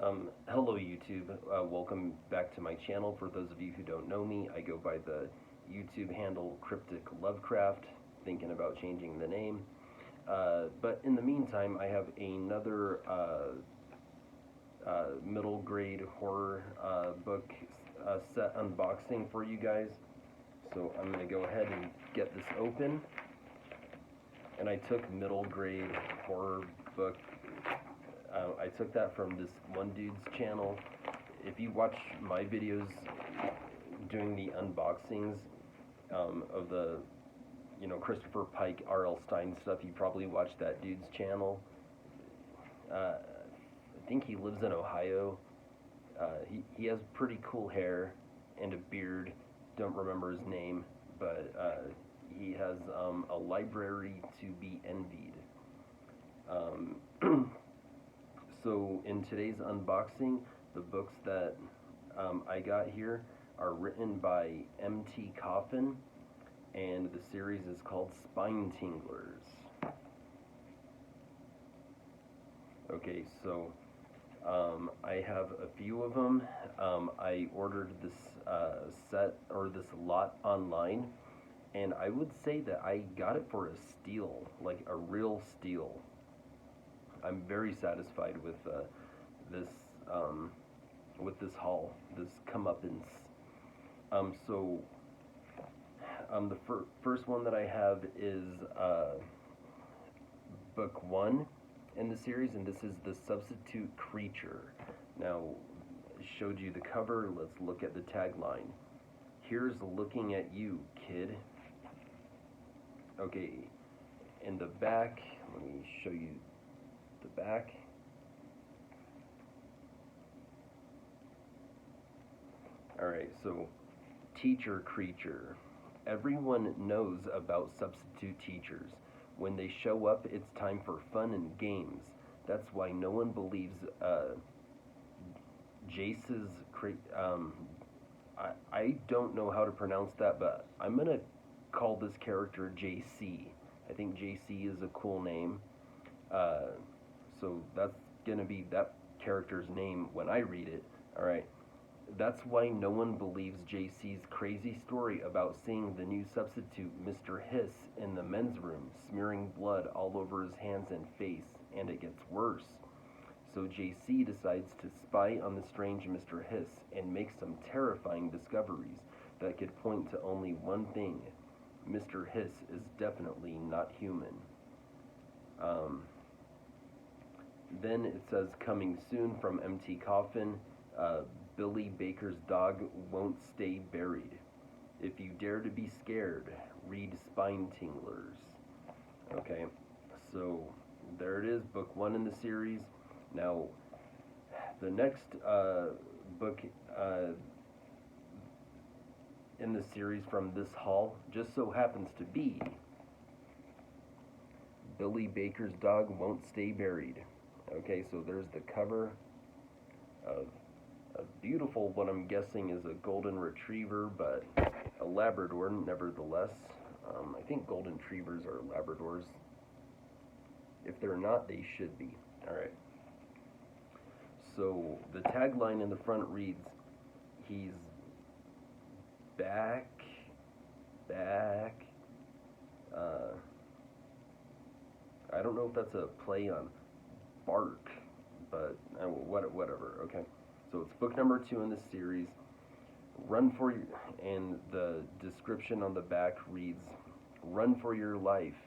Hello YouTube, welcome back to my channel. For those of you who don't know me, I go by the YouTube handle Cryptic Lovecraft, thinking about changing the name. But in the meantime, I have another middle grade horror book set unboxing for you guys. So I'm going to go ahead and get this open. And I took middle grade horror book. I took that from this one dude's channel. If you watch my videos doing the unboxings of the, Christopher Pike, R.L. Stine stuff, you probably watched that dude's channel. I think he lives in Ohio. He has pretty cool hair and a beard. Don't remember his name, but he has a library to be envied. So in today's unboxing, the books that I got here are written by M.T. Coffin, and the series is called Spinetinglers. Okay, so I have a few of them. I ordered this set, or this lot, online, and I would say that I got it for a steal, like a real steal. I'm very satisfied with this haul, this comeuppance. The first one that I have is book 1 in the series, and this is The Substitute Creature. Now, I showed you the cover. Let's look at the tagline. Here's looking at you, kid. Okay, in the back, let me show you the back. Alright, so teacher creature. Everyone knows about substitute teachers. When they show up, it's time for fun and games. That's why no one believes Jace's I don't know how to pronounce that, but I'm gonna call this character JC. I think JC is a cool name. So that's going to be that character's name when I read it. Alright. That's why no one believes JC's crazy story about seeing the new substitute, Mr. Hiss, in the men's room, smearing blood all over his hands and face, and it gets worse. So JC decides to spy on the strange Mr. Hiss and make some terrifying discoveries that could point to only one thing. Mr. Hiss is definitely not human. Then it says, coming soon from M.T. Coffin, Billy Baker's dog won't stay buried. If you dare to be scared, read Spinetinglers. Okay, so there it is, book 1 in the series. Now, the next book in the series from this haul just so happens to be Billy Baker's Dog Won't Stay Buried. Okay, so there's the cover of a beautiful, what I'm guessing is a golden retriever, but a Labrador nevertheless. I think golden retrievers are Labradors. If they're not, they should be. Alright. So the tagline in the front reads, he's back. I don't know if that's a play on bark, but whatever, okay. So it's book number 2 in this series. Run for your, and the description on the back reads, run for your life.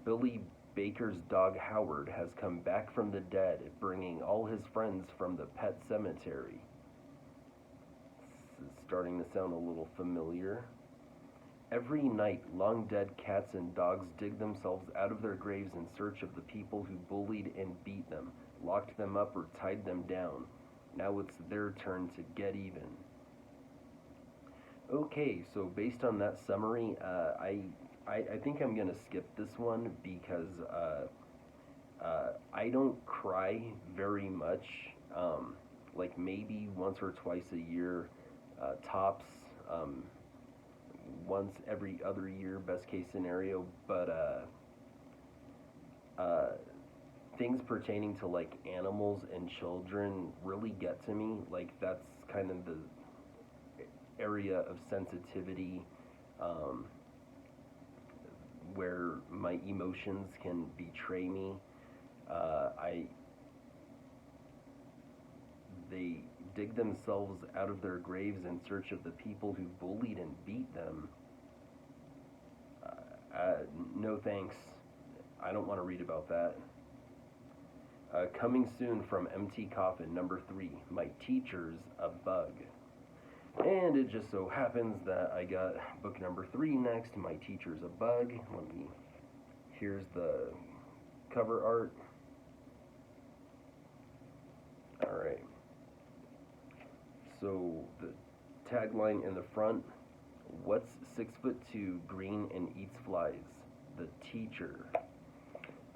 Billy Baker's dog Howard has come back from the dead, bringing all his friends from the pet cemetery. This is starting to sound a little familiar. Every night, long-dead cats and dogs dig themselves out of their graves in search of the people who bullied and beat them, locked them up, or tied them down. Now it's their turn to get even. Okay, so based on that summary, I think I'm going to skip this one because I don't cry very much, like maybe once or twice a year, tops. Once every other year, best case scenario, but things pertaining to like animals and children really get to me. Like that's kind of the area of sensitivity where my emotions can betray me. They dig themselves out of their graves in search of the people who bullied and beat them. No thanks. I don't want to read about that. Coming soon from MT Coffin, number 3. My teacher's a bug. And it just so happens that I got book number 3 next. My teacher's a bug. Here's the cover art. Alright. So the tagline in the front, what's 6'2", green and eats flies? The teacher.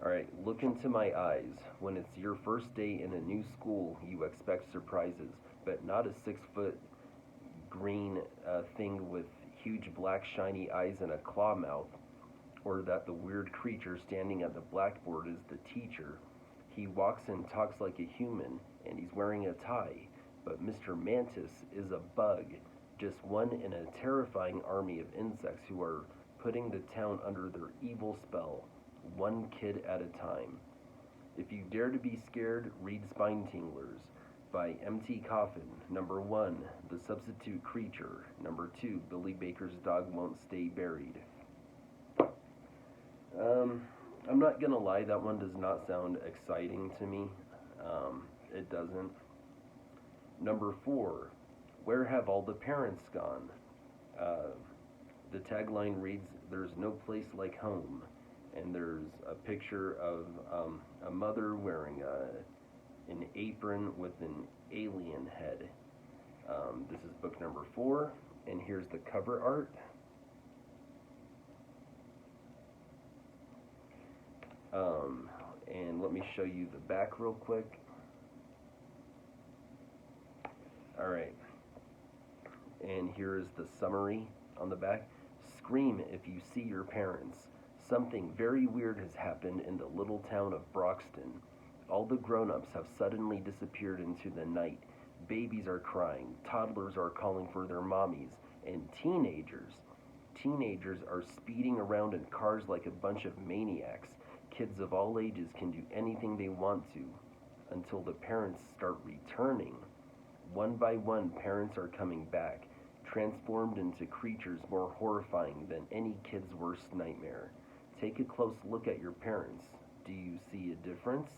Alright, look into my eyes. When it's your first day in a new school, you expect surprises, but not a 6-foot green thing with huge black shiny eyes and a claw mouth, or that the weird creature standing at the blackboard is the teacher. He walks and talks like a human, and he's wearing a tie, but Mr. Mantis is a bug, just one in a terrifying army of insects who are putting the town under their evil spell, one kid at a time. If you dare to be scared, read Spinetinglers by M.T. Coffin. Number 1, The Substitute Creature. Number 2, Billy Baker's Dog Won't Stay Buried. I'm not gonna lie, that one does not sound exciting to me. It doesn't. Number 4, Where Have All the Parents Gone? The tagline reads, There's no place like home. And there's a picture of a mother wearing an apron with an alien head. This is book number 4, and here's the cover art. And let me show you the back real quick. Alright. And here is the summary on the back. Scream if you see your parents. Something very weird has happened in the little town of Broxton. All the grown-ups have suddenly disappeared into the night. Babies are crying, toddlers are calling for their mommies, and teenagers are speeding around in cars like a bunch of maniacs. Kids of all ages can do anything they want to, until the parents start returning. One by one, parents are coming back, transformed into creatures more horrifying than any kid's worst nightmare. Take a close look at your parents. Do you see a difference?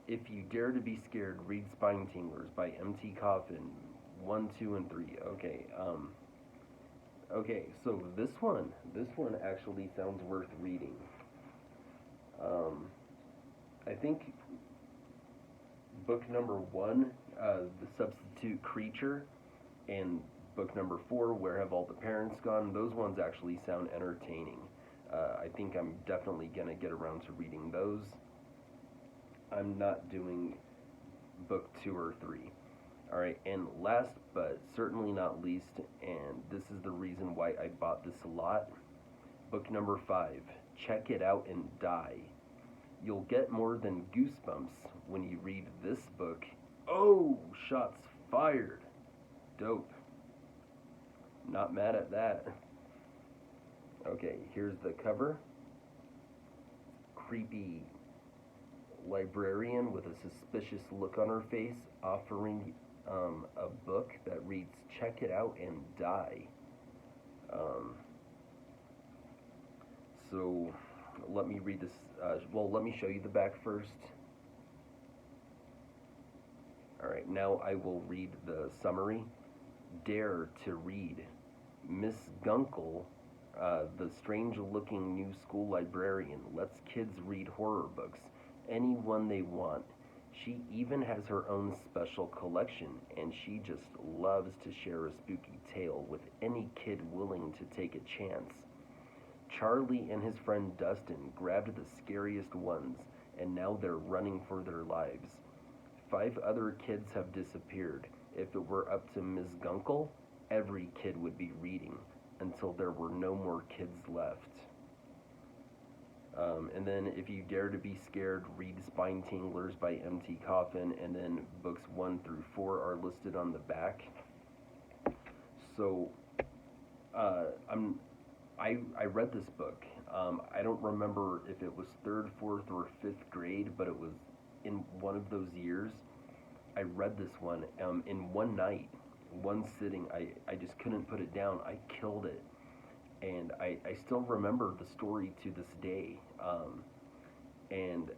If you dare to be scared, read Spinetinglers by M.T. Coffin, 1, 2, and 3. Okay, so this one actually sounds worth reading. I think book number 1, The Substitute Creature, and book number 4, Where Have All the Parents Gone? Those ones actually sound entertaining. I think I'm definitely going to get around to reading those. I'm not doing book 2 or 3. Alright, and last but certainly not least, and this is the reason why I bought this a lot, book number 5, Check It Out and Die. You'll get more than goosebumps when you read this book. Oh, shots fired. Dope. Not mad at that. Okay, here's the cover. Creepy librarian with a suspicious look on her face offering a book that reads, Check It Out and Die. So let me read this. Let me show you the back first. Alright, now I will read the summary. Dare to read. Miss Gunkel, the strange-looking new school librarian, lets kids read horror books, any one they want. She even has her own special collection, and she just loves to share a spooky tale with any kid willing to take a chance. Charlie and his friend Dustin grabbed the scariest ones, and now they're running for their lives. 5 other kids have disappeared. If it were up to Ms. Gunkel, every kid would be reading, until there were no more kids left. And then if you dare to be scared, read Spinetinglers by M.T. Coffin, and then books 1 through 4 are listed on the back. So I read this book. I don't remember if it was 3rd, 4th, or 5th grade, but it was in one of those years. I read this one in one night, one sitting. I just couldn't put it down. I killed it. And I still remember the story to this day. And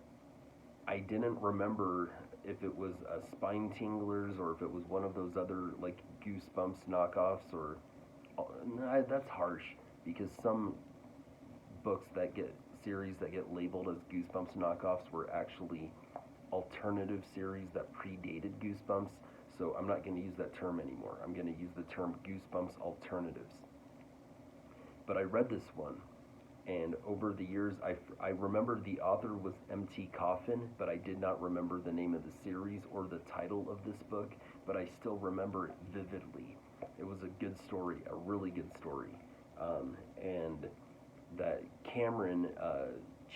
I didn't remember if it was Spinetinglers or if it was one of those other like Goosebumps knockoffs or that's harsh because some books that get series that get labeled as Goosebumps knockoffs were actually alternative series that predated Goosebumps. So I'm not going to use that term anymore. I'm going to use the term Goosebumps alternatives. But I read this one, and over the years, I remember the author was M.T. Coffin, but I did not remember the name of the series or the title of this book, but I still remember it vividly. It was a good story, a really good story. And that Cameron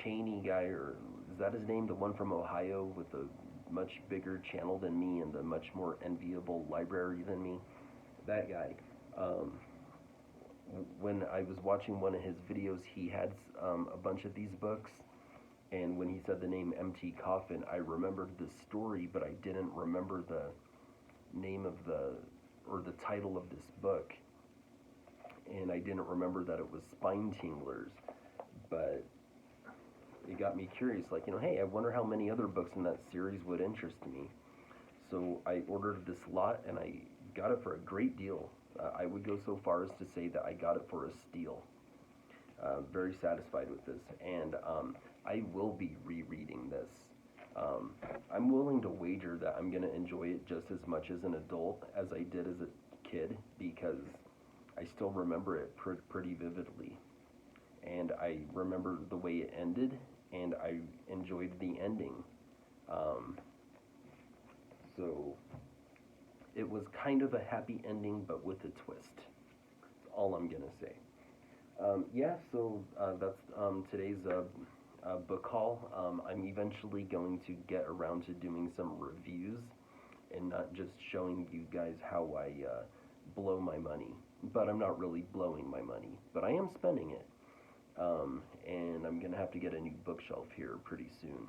Chaney guy, or is that his name, the one from Ohio with a much bigger channel than me and a much more enviable library than me, that guy, when I was watching one of his videos, he had a bunch of these books, and when he said the name M.T. Coffin, I remembered the story, but I didn't remember the name of or the title of this book, and I didn't remember that it was Spinetinglers, but it got me curious, like, hey, I wonder how many other books in that series would interest me. So I ordered this lot, and I got it for a great deal. I would go so far as to say that I got it for a steal. Very satisfied with this, and I will be rereading this. I'm willing to wager that I'm going to enjoy it just as much as an adult as I did as a kid, because I still remember it pretty vividly. And I remember the way it ended, and I enjoyed the ending. So it was kind of a happy ending, but with a twist. That's all I'm going to say. So that's today's book haul. I'm eventually going to get around to doing some reviews and not just showing you guys how I blow my money. But I'm not really blowing my money, but I am spending it. And I'm going to have to get a new bookshelf here pretty soon.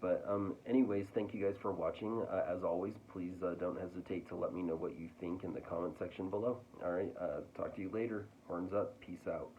But anyways, thank you guys for watching. As always, please don't hesitate to let me know what you think in the comment section below. Alright, talk to you later. Horns up. Peace out.